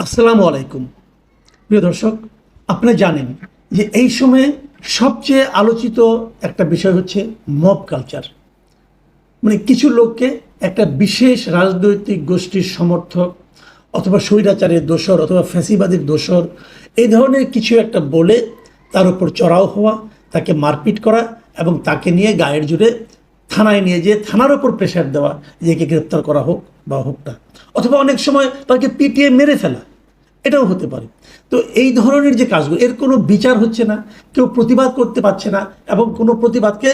আসসালামু আলাইকুম প্রিয় দর্শক, আপনারা জানেন যে এই সময়ে সবচেয়ে আলোচিত একটা বিষয় হচ্ছে মব কালচার। মানে কিছু লোককে একটা বিশেষ রাজনৈতিক গোষ্ঠীর সমর্থক অথবা স্বৈরাচারের দোসর অথবা ফ্যাসিবাদীর দোসর এই ধরনের কিছু একটা বলে তার উপর চড়াও হওয়া, তাকে মারপিট করা এবং তাকে নিয়ে গায়ের জোরে থানায় নিয়ে যেয়ে থানার ওপর প্রেশার দেওয়া যে একে গ্রেপ্তার করা হোক বা হোক না, অথবা অনেক সময় তাকে পিটিয়ে মেরে ফেলা, এটাও হতে পারে। তো এই ধরনের যে কাজগুলো, এর কোনো বিচার হচ্ছে না, কেউ প্রতিবাদ করতে পারছে না এবং কোনো প্রতিবাদকে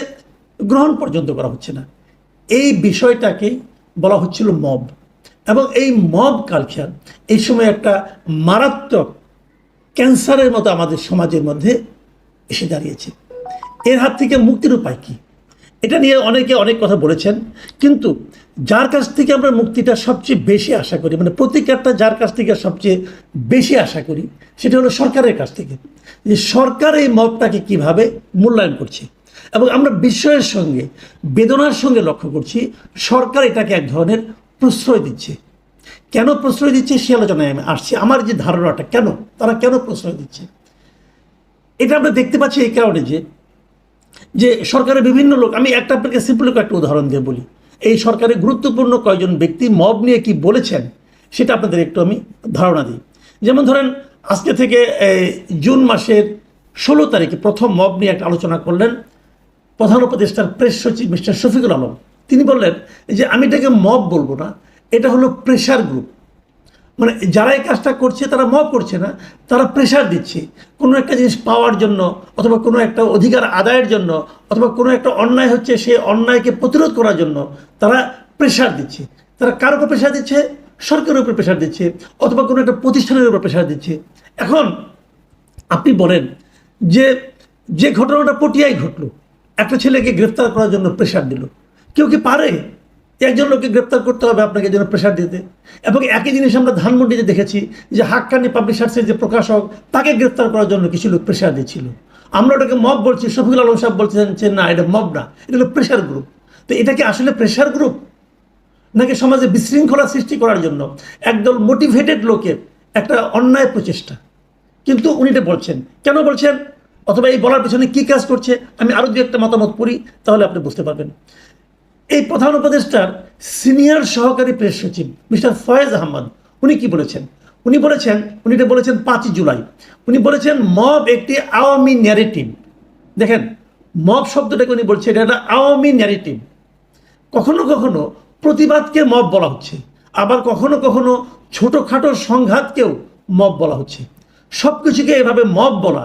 গ্রহণ পর্যন্ত করা হচ্ছে না। এই বিষয়টাকে বলা হচ্ছিল মব, এবং এই মব কালচার এই সময় একটা মারাত্মক ক্যান্সারের মতো আমাদের সমাজের মধ্যে এসে দাঁড়িয়েছে। এর হাত থেকে মুক্তির উপায় কী, এটা নিয়ে অনেকে অনেক কথা বলেছেন, কিন্তু যার কাছ থেকে আমরা মুক্তিটা সবচেয়ে বেশি আশা করি, মানে প্রতিকারটা যার কাছ থেকে সবচেয়ে বেশি আশা করি, সেটা হলো সরকারের কাছ থেকে। যে সরকার এই মবটাকে কিভাবে মূল্যায়ন করছে, এবং আমরা বিস্ময়ের সঙ্গে বেদনার সঙ্গে লক্ষ্য করছি সরকার এটাকে এক ধরনের প্রশ্রয় দিচ্ছে। কেন প্রশ্রয় দিচ্ছে সে আলোচনায় আমি আসছি। আমার যে ধারণাটা, তারা কেন প্রশ্রয় দিচ্ছে, এটা আমরা দেখতে পাচ্ছি এই কারণে যে সরকারের বিভিন্ন লোক, আমি আপনাকে সিম্পল একটা উদাহরণ দিয়ে বলি, এই সরকারের গুরুত্বপূর্ণ কয়েকজন ব্যক্তি মব নিয়ে কি বলেছেন সেটা আপনাদের একটু আমি ধারণা দিই। যেমন ধরেন, আজকে থেকে জুন মাসের 16 তারিখে প্রথম মব নিয়ে একটা আলোচনা করলেন প্রধান উপদেষ্টার প্রেস সচিব মিস্টার শফিকুল আলম। তিনি বললেন যে আমি এটাকে মব বলবো না, এটা হলো প্রেশার গ্রুপ। মানে যারা এই কাজটা করছে তারা মব করছে না, তারা প্রেশার দিচ্ছে কোনো একটা জিনিস পাওয়ার জন্য, অথবা কোনো একটা অধিকার আদায়ের জন্য, অথবা কোনো একটা অন্যায় হচ্ছে সেই অন্যায়কে প্রতিরোধ করার জন্য তারা প্রেশার দিচ্ছে। তারা কার উপর প্রেশার দিচ্ছে? সরকারের উপর প্রেশার দিচ্ছে, অথবা কোনো একটা প্রতিষ্ঠানের উপর প্রেশার দিচ্ছে। এখন আপনি বলেন যে ঘটনাটা পটিয়ায় ঘটলো, একটা ছেলেকে গ্রেফতার করার জন্য প্রেশার দিল, কেউ কি পারে একজন লোককে গ্রেপ্তার করতে হবে আপনাকে জন্য প্রেশার দিতে? এবং একই জিনিস আমরা ধানমন্ডিতে দেখেছি যে হাক্কানি পাবলিশার্সের যে প্রকাশক, তাকে গ্রেপ্তার করার জন্য কিছু লোক প্রেশার দিচ্ছিল। আমরা ওটাকে মব বলছি, শফিকুল আলম সাহেব বলছেন যে না, এটা মব না, এটা হলো প্রেশার গ্রুপ। তো এটা কি আসলে প্রেশার গ্রুপ, নাকি সমাজে বিশৃঙ্খলা সৃষ্টি করার জন্য একদল মোটিভেটেড লোকের একটা অন্যায় প্রচেষ্টা? কিন্তু উনি এটা বলছেন, কেন বলছেন, অথবা এই বলার পেছনে কী কাজ করছে, আমি আরও দু একটা মতামত পড়ি, তাহলে আপনি বুঝতে পারবেন। এই প্রধান উপদেষ্টার সিনিয়র সহকারী প্রেস সচিব মিস্টার ফয়েজ আহমদ, উনি কি বলেছেন? উনি এটা বলেছেন 5 জুলাই। উনি বলেছেন মব একটি আওয়ামী ন্যারেটিভ। দেখেন, মব শব্দটাকে উনি বলছেন এটা একটা আওয়ামী ন্যারেটিভ। কখনো কখনো প্রতিবাদকে মব বলা হচ্ছে, আবার কখনো কখনো ছোটোখাটো সংঘাতকেও মব বলা হচ্ছে। সব কিছুকে এভাবে মব বলা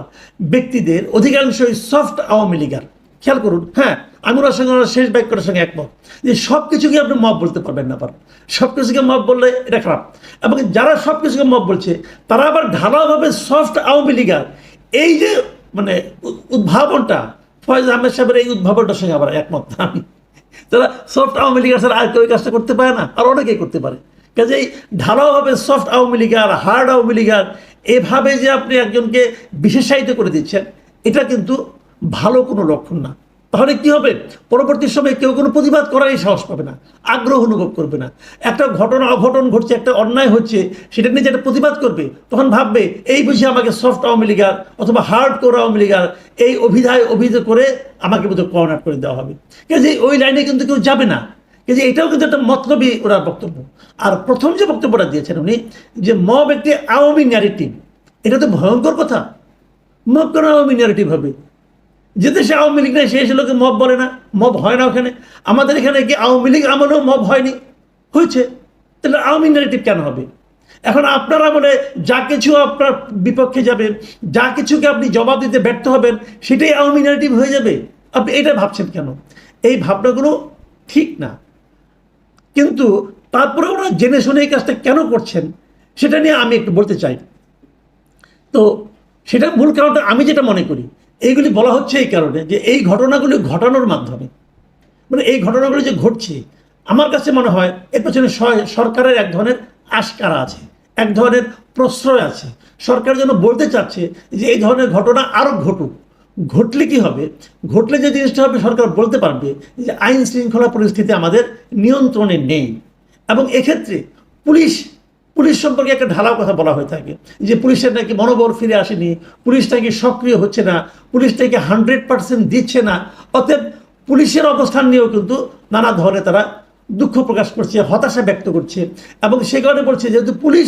ব্যক্তিদের অধিকাংশই সফট আওয়ামী লীগার। খেয়াল করুন, হ্যাঁ, আমি ওনার সঙ্গে শেষ বাক্যটার সঙ্গে একমত যে সব কিছুকে আপনি মব বলতে পারবেন না, সব কিছুকে মব বললে এটা খারাপ। এবং যারা সব কিছুকে মব বলছে তারা আবার ঢালাওভাবে সফট আওয়ামী লীগার। এই যে মানে উদ্ভাবনটা, ফয়েজ আহমেদ সাহেবের এই উদ্ভাবনটার সঙ্গে আবার একমত আমি। তারা সফট আওয়ামী লীগার ছাড়া আর কেউ কাজটা করতে পারে না, আর অনেকেই করতে পারে। কাজেই ঢালাওভাবে সফট আওয়ামী লীগার, হার্ড আওয়ামী লীগার, এভাবে যে আপনি একজনকে বিশেষায়িত করে দিচ্ছেন, এটা কিন্তু ভালো কোনো লক্ষণ না। তাহলে কি হবে? পরবর্তী সময়ে কেউ কোনো প্রতিবাদ করারই সাহস পাবে না, আগ্রহ অনুভব করবে না। একটা অঘটন ঘটছে, একটা অন্যায় হচ্ছে, সেটা নিয়ে যেটা প্রতিবাদ করবে, তখন ভাববে এই বুঝে আমাকে সফট আওয়ামী লীগার অথবা হার্ড কোর আওয়ামী লীগার এই অভিযোগ করে আমাকে বোধহয় কর্নার করে দেওয়া হবে। কাজে ওই লাইনে কিন্তু কেউ যাবে না। কাজে এটাও কিন্তু একটা মতলবী ওনার বক্তব্য। আর প্রথম যে বক্তব্যটা দিয়েছেন উনি, যে মব একটি আওয়ামী ন্যারেটিভ, এটা তো ভয়ঙ্কর কথা। মব কেন আওয়ামী ন্যারেটিভ হবে? যে দেশে আওয়ামী লীগ নেই সেই লোকে মব বলে না, মব হয় না ওখানে। আমাদের এখানে কি আওয়ামী লীগ আমলেও মব হয়নি? হয়েছে। তাহলে আওয়ামী ন্যারেটিভ কেন হবে? এখন আপনারা বলে যা কিছু আপনার বিপক্ষে যাবে, যা কিছুকে আপনি জবাব দিতে ব্যর্থ হবেন, সেটাই আওয়ামী ন্যারেটিভ হয়ে যাবে। আপনি এটা ভাবছেন কেন? এই ভাবনাগুলো ঠিক না। কিন্তু তারপরে ওরা জেনে শুনে এই কাজটা কেন করছেন সেটা নিয়ে আমি একটু বলতে চাই। তো সেটা মূল কারণটা আমি যেটা মনে করি, এইগুলি বলা হচ্ছে এই কারণে যে এই ঘটনাগুলি ঘটানোর মাধ্যমে, মানে এই ঘটনাগুলি যে ঘটছে, আমার কাছে মনে হয় এর পেছনে সরকারের এক ধরনের আশকারা আছে, এক ধরনের প্রশ্রয় আছে। সরকার যেন বলতে চাচ্ছে যে এই ধরনের ঘটনা আরও ঘটুক। ঘটলে কি হবে? ঘটলে যে জিনিসটা হবে, সরকার বলতে পারবে যে আইন শৃঙ্খলা পরিস্থিতি আমাদের নিয়ন্ত্রণে নেই, এবং এক্ষেত্রে পুলিশ সম্পর্কে একটা ঢালাও কথা বলা হয়ে থাকে যে পুলিশের নাকি মনোবল ফিরে আসেনি, পুলিশ নাকি সক্রিয় হচ্ছে না, পুলিশ নাকি 100% দিচ্ছে না। অতএব পুলিশের অবস্থান নিয়েও কিন্তু নানা ধরনের তারা দুঃখ প্রকাশ করছে, হতাশা ব্যক্ত করছে, এবং সে কারণে বলছে যেহেতু পুলিশ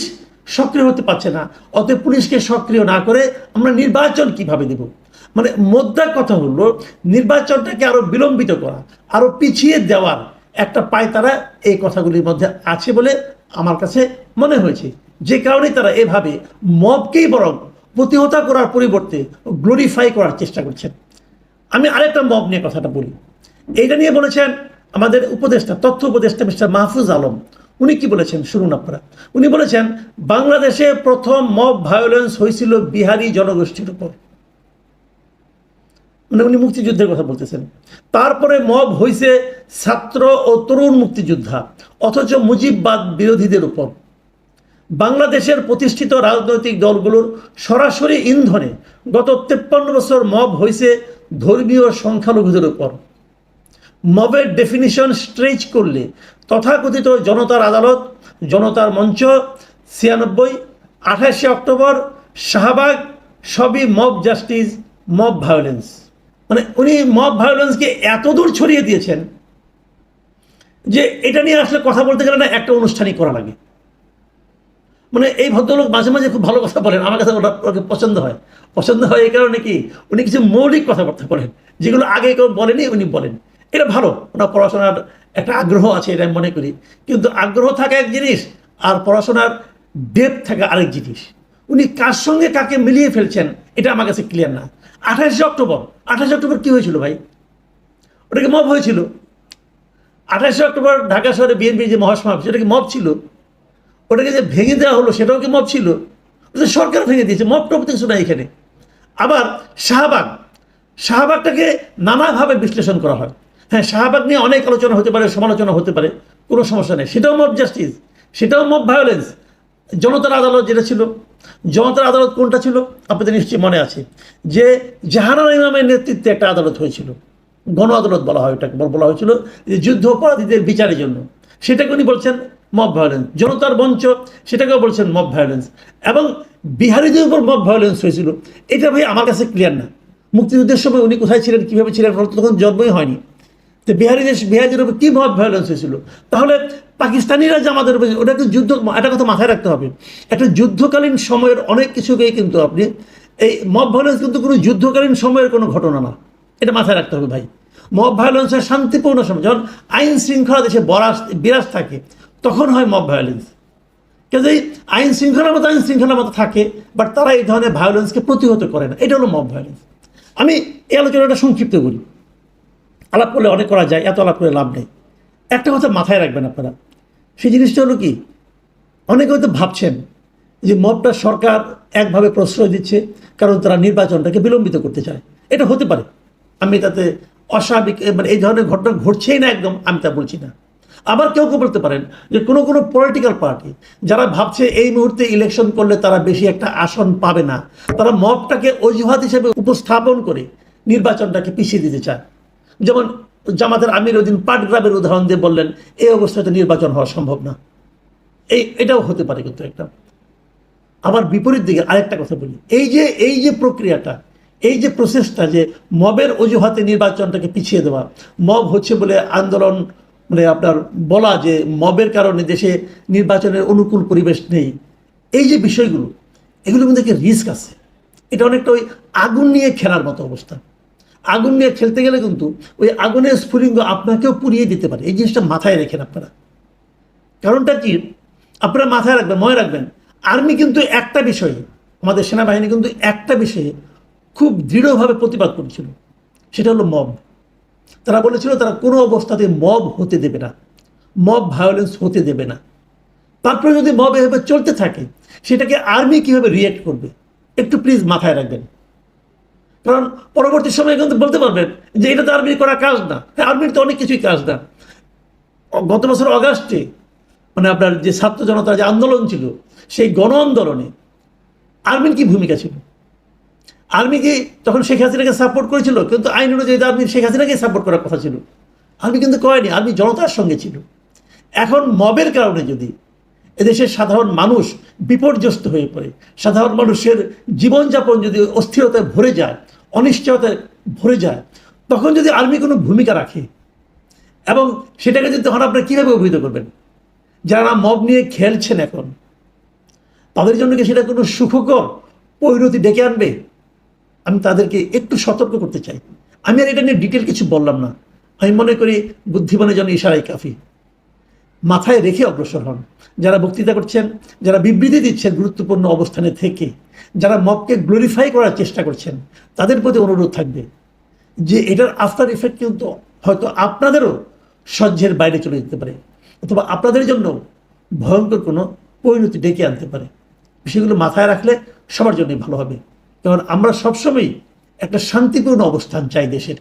সক্রিয় হতে পারছে না, অতএব পুলিশকে সক্রিয় না করে আমরা নির্বাচন কিভাবে দেব। মানে মোদ্দা কথা হলো নির্বাচনটাকে আরো বিলম্বিত করা, আরো পিছিয়ে দেওয়ার একটা পায়তারা এই কথাগুলির মধ্যে আছে বলে আমার কাছে মনে হয়েছে। যে কারণে তারা এভাবে মবকেই বরং প্রতিহত করার পরিবর্তে গ্লোরিফাই করার চেষ্টা করছেন। আমি আরেকটা মব নিয়ে কথাটা বলি। এইটা নিয়ে বলেছেন আমাদের উপদেষ্টা, তথ্য উপদেষ্টা মিস্টার মাহফুজ আলম। উনি কি বলেছেন শুনুন আপনারা। উনি বলেছেন বাংলাদেশে প্রথম মব ভায়োলেন্স হয়েছিল বিহারি জনগোষ্ঠীর উপর। মানে উনি মুক্তিযুদ্ধের কথা বলতেছেন। তারপরে মব হয়েছে ছাত্র ও তরুণ মুক্তিযোদ্ধা, অথচ মুজিববাদ বিরোধীদের উপর। বাংলাদেশের প্রতিষ্ঠিত রাজনৈতিক দলগুলোর সরাসরি ইন্ধনে গত 53 বছর মব হয়েছে ধর্মীয় সংখ্যালঘুদের উপর। মবের ডেফিনিশন স্ট্রেচ করলে তথাকথিত জনতার আদালত, জনতার মঞ্চ, 96, 28শে অক্টোবর, শাহবাগ সবই মব জাস্টিস, মব ভায়োলেন্স। মানে উনি মব ভায়োলেন্সকে এত দূর ছড়িয়ে দিয়েছেন যে এটা নিয়ে আসলে কথা বলতে গেলে না একটা অনুষ্ঠানই করা লাগে। মানে এই ভদ্রলোক মাঝে মাঝে খুব ভালো কথা বলেন, আমার কাছে ওকে পছন্দ হয়। পছন্দ হয় এই কারণে কি উনি কিছু মৌলিক কথাবার্তা বলেন যেগুলো আগে কেউ বলেনি, উনি বলেন। এটা ভালো, ওনার পড়াশোনার একটা আগ্রহ আছে এটা আমি মনে করি। কিন্তু আগ্রহ থাকা এক জিনিস আর পড়াশোনার ডেপথ থাকা আরেক জিনিস। উনি কার সঙ্গে কাকে মিলিয়ে ফেলছেন এটা আমার কাছে ক্লিয়ার না। 28শে অক্টোবর কি হয়েছিল ভাই? ওটাকে মব হয়েছিল। 28শে অক্টোবর ঢাকা শহরে বিএনপির যে মহাসমাবেশ সেটা কি মব ছিল? ওটাকে যে ভেঙে দেওয়া হলো সেটাও কি মব ছিল? সরকার ভেঙে দিয়েছে, মব টপ কিছু না এখানে। আবার শাহবাগটাকে নানাভাবে বিশ্লেষণ করা হয়। হ্যাঁ, শাহবাগ নিয়ে অনেক আলোচনা হতে পারে, সমালোচনা হতে পারে, কোনো সমস্যা নেই, সেটাও মব জাস্টিস, সেটাও মব ভায়োলেন্স। জনতার আদালত যেটা ছিল, জনতার আদালত কোনটা ছিল আপনাদের নিশ্চয়ই মনে আছে, যে জাহানারা ইমামের নেতৃত্বে একটা আদালত হয়েছিল, গণ আদালত বলা হয়, ওটাকে বলা হয়েছিল যে যুদ্ধ অপরাধীদের বিচারের জন্য। সেটাকে উনি বলছেন মব ভায়োলেন্স। জনতার মঞ্চ সেটাকেও বলছেন মব ভায়োলেন্স। এবং বিহারিদের উপর মব ভায়োলেন্স হয়েছিল, এটা ভাই আমার কাছে ক্লিয়ার না। মুক্তিযুদ্ধের সময় উনি কোথায় ছিলেন, কীভাবে ছিলেন, তখন জন্মই হয়নি। তো বিহারিদের উপর কী মব ভায়োলেন্স হয়েছিল? তাহলে পাকিস্তানিরা যে আমাদের উপর, ওটা কিন্তু যুদ্ধ, একটা কথা মাথায় রাখতে হবে, একটা যুদ্ধকালীন সময়ের অনেক কিছুকেই কিন্তু আপনি এই মব ভায়োলেন্স কিন্তু কোনো যুদ্ধকালীন সময়ের কোনো ঘটনা না, এটা মাথায় রাখতে হবে ভাই। মব ভায়োলেন্স হয় শান্তিপূর্ণ সময়, যখন আইন শৃঙ্খলা দেশে বিরাজ থাকে তখন হয় মব ভায়োলেন্স। কাজেই আইন শৃঙ্খলার মতো থাকে, বাট তারা এই ধরনের ভায়োলেন্সকে প্রতিহত করে না, এটা হলো মব ভায়োলেন্স। আমি এই আলোচনাটা সংক্ষিপ্ত করি, আলাপ করলে অনেক করা যায়, এত আলাপ করে লাভ নেই। একটা কথা মাথায় রাখবেন আপনারা, সেই জিনিসটা হলো কি, অনেকে হয়তো ভাবছেন যে মবটা সরকার একভাবে প্রশ্রয় দিচ্ছে কারণ তারা নির্বাচনটাকে বিলম্বিত করতে চায়। এটা হতে পারে, আমি তাতে অস্বাভাবিক মানে এই ধরনের ঘটনা ঘটছেই না একদম আমি তা বলছি না। আবার কেউ বলতে পারেন যে কোনো পলিটিক্যাল পার্টি যারা ভাবছে এই মুহূর্তে ইলেকশন করলে তারা বেশি একটা আসন পাবে না, তারা মবটাকে অজুহাত হিসেবে উপস্থাপন করে নির্বাচনটাকে পিছিয়ে দিতে চায়। যেমন জামাতের আমির ওদিন পাটগ্রামের উদাহরণ দিয়ে বললেন এই অবস্থাতে নির্বাচন হওয়া সম্ভব না, এটাও হতে পারে। কিন্তু একটা আবার বিপরীত দিকে আরেকটা কথা বলি, এই যে প্রক্রিয়াটা, এই যে প্রসেসটা, যে মবের অজুহাতে নির্বাচনটাকে পিছিয়ে দেওয়া, মব হচ্ছে বলে আন্দোলন, মানে আপনার বলা যে মবের কারণে দেশে নির্বাচনের অনুকূল পরিবেশ নেই, এই যে বিষয়গুলো, এগুলো কিন্তু একটা রিস্ক আছে। এটা অনেকটা ওই আগুন নিয়ে খেলার মতো অবস্থা। আগুন নিয়ে খেলতে গেলে কিন্তু ওই আগুনের স্ফুলিঙ্গ আপনাকেও পুড়িয়ে দিতে পারে। এই জিনিসটা মাথায় রেখেন আপনারা। কারণটা কি আপনারা মাথায় রাখবেন, মনে রাখবেন, আর্মি কিন্তু একটা বিষয়ে, আমাদের সেনাবাহিনী কিন্তু একটা বিষয়ে খুব দৃঢ়ভাবে প্রতিবাদ করেছিল, সেটা হলো মব। তারা বলেছিল তারা কোনো অবস্থাতে মব হতে দেবে না, মব ভায়োলেন্স হতে দেবে না। তারপরে যদি মব এভাবে চলতে থাকে সেটাকে আর্মি কীভাবে রিয়েক্ট করবে একটু প্লিজ মাথায় রাখবেন। কারণ পরবর্তী সময়ে কিন্তু বলতে পারবেন যে এটা তো আর্মির করা কাজ না। হ্যাঁ, আর্মির তো অনেক কিছুই কাজ না। গত বছর অগাস্টে মানে আপনার যে ছাত্র জনতার যে আন্দোলন ছিল, সেই গণ আন্দোলনে আর্মির কি ভূমিকা ছিল? আর্মি কি তখন শেখ হাসিনাকে সাপোর্ট করেছিল? কিন্তু আইন অনুযায়ী আর্মি শেখ হাসিনাকে সাপোর্ট করার কথা ছিল, আর্মি কিন্তু করেনি, আর্মি জনতার সঙ্গে ছিল। এখন মবের কারণে যদি এদেশের সাধারণ মানুষ বিপর্যস্ত হয়ে পড়ে, সাধারণ মানুষের জীবনযাপন যদি অস্থিরতায় ভরে যায়, অনিশ্চয়তায় ভরে যায়, তখন যদি আর্মি কোনো ভূমিকা রাখে, এবং সেটাকে যদি তখন আপনারা কীভাবে অভিহিত করবেন? যারা মব নিয়ে খেলছেন এখন, তাদের জন্য কি সেটা কোনো সুখকর পরিণতি ডেকে আনবে? আমি তাদেরকে একটু সতর্ক করতে চাই। আমি আর এটা নিয়ে ডিটেল কিছু বললাম না। আমি মনে করি বুদ্ধিমানের জন্য ইশারাই কাফি। মাথায় রেখে অগ্রসর হন। যারা বক্তৃতা করছেন, যারা বিবৃতি দিচ্ছেন গুরুত্বপূর্ণ অবস্থানে থেকে, যারা মবকে গ্লোরিফাই করার চেষ্টা করছেন, তাদের প্রতি অনুরোধ থাকবে যে এটার আফটার ইফেক্ট কিন্তু হয়তো আপনাদেরও সহ্যের বাইরে চলে যেতে পারে, অথবা আপনাদের জন্য ভয়ঙ্কর কোনো পরিণতি ডেকে আনতে পারে। বিষয়গুলো মাথায় রাখলে সবার জন্যই ভালো হবে, কারণ আমরা সবসময়ই একটা শান্তিপূর্ণ অবস্থান চাই দেশের।